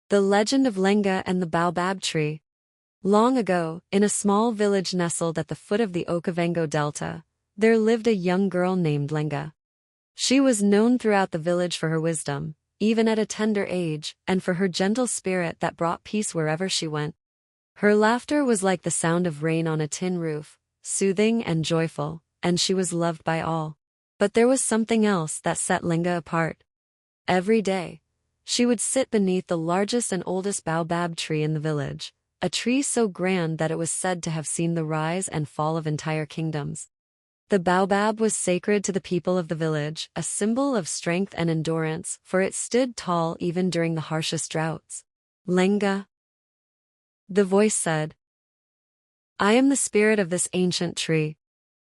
The Legend of Lenga and the Baobab Tree. Long ago, in a small village nestled at the foot of the Okavango Delta, there lived a young girl named Lenga. She was known throughout the village for her wisdom, even at a tender age, and for her gentle spirit that brought peace wherever she went. Her laughter was like the sound of rain on a tin roof, soothing and joyful, and she was loved by all. But there was something else that set Lenga apart. Every day, she would sit beneath the largest and oldest baobab tree in the village, a tree so grand that it was said to have seen the rise and fall of entire kingdoms. The baobab was sacred to the people of the village, a symbol of strength and endurance, for it stood tall even during the harshest droughts. Lenga, the voice said, I am the spirit of this ancient tree.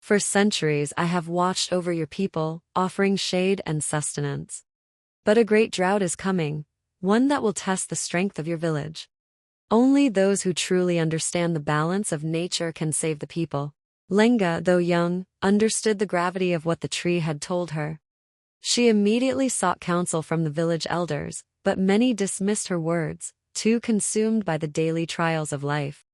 For centuries I have watched over your people, offering shade and sustenance. But a great drought is coming, one that will test the strength of your village. Only those who truly understand the balance of nature can save the people. Lenga, though young, understood the gravity of what the tree had told her. She immediately sought counsel from the village elders, but many dismissed her words, too consumed by the daily trials of life.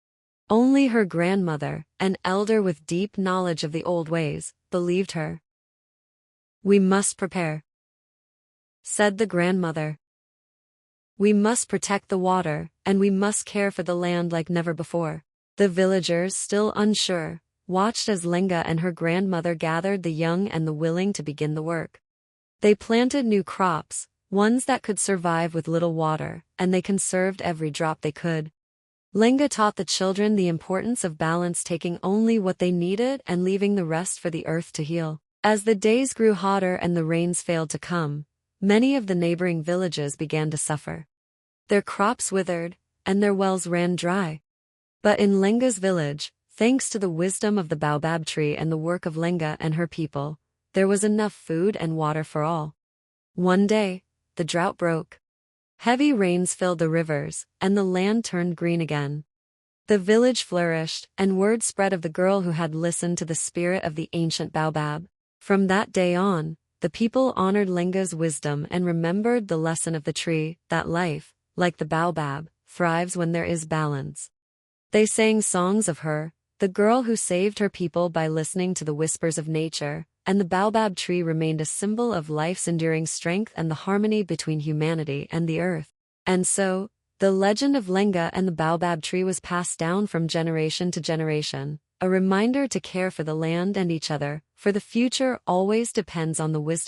Only her grandmother, an elder with deep knowledge of the old ways, believed her. We must prepare, said the grandmother. We must protect the water, and we must care for the land like never before. The villagers, still unsure, watched as Lenga and her grandmother gathered the young and the willing to begin the work. They planted new crops, ones that could survive with little water, and they conserved every drop they could. Lenga taught the children the importance of balance, taking only what they needed and leaving the rest for the earth to heal. As the days grew hotter and the rains failed to come, many of the neighboring villages began to suffer. Their crops withered, and their wells ran dry. But in Lenga's village, thanks to the wisdom of the baobab tree and the work of Lenga and her people, there was enough food and water for all. One day, the drought broke. Heavy rains filled the rivers, and the land turned green again. The village flourished, and word spread of the girl who had listened to the spirit of the ancient baobab. From that day on, the people honored Lenga's wisdom and remembered the lesson of the tree, that life, like the baobab, thrives when there is balance. They sang songs of her, the girl who saved her people by listening to the whispers of nature, and the baobab tree remained a symbol of life's enduring strength and the harmony between humanity and the earth. And so, the legend of Lenga and the baobab tree was passed down from generation to generation, a reminder to care for the land and each other, for the future always depends on the wisdom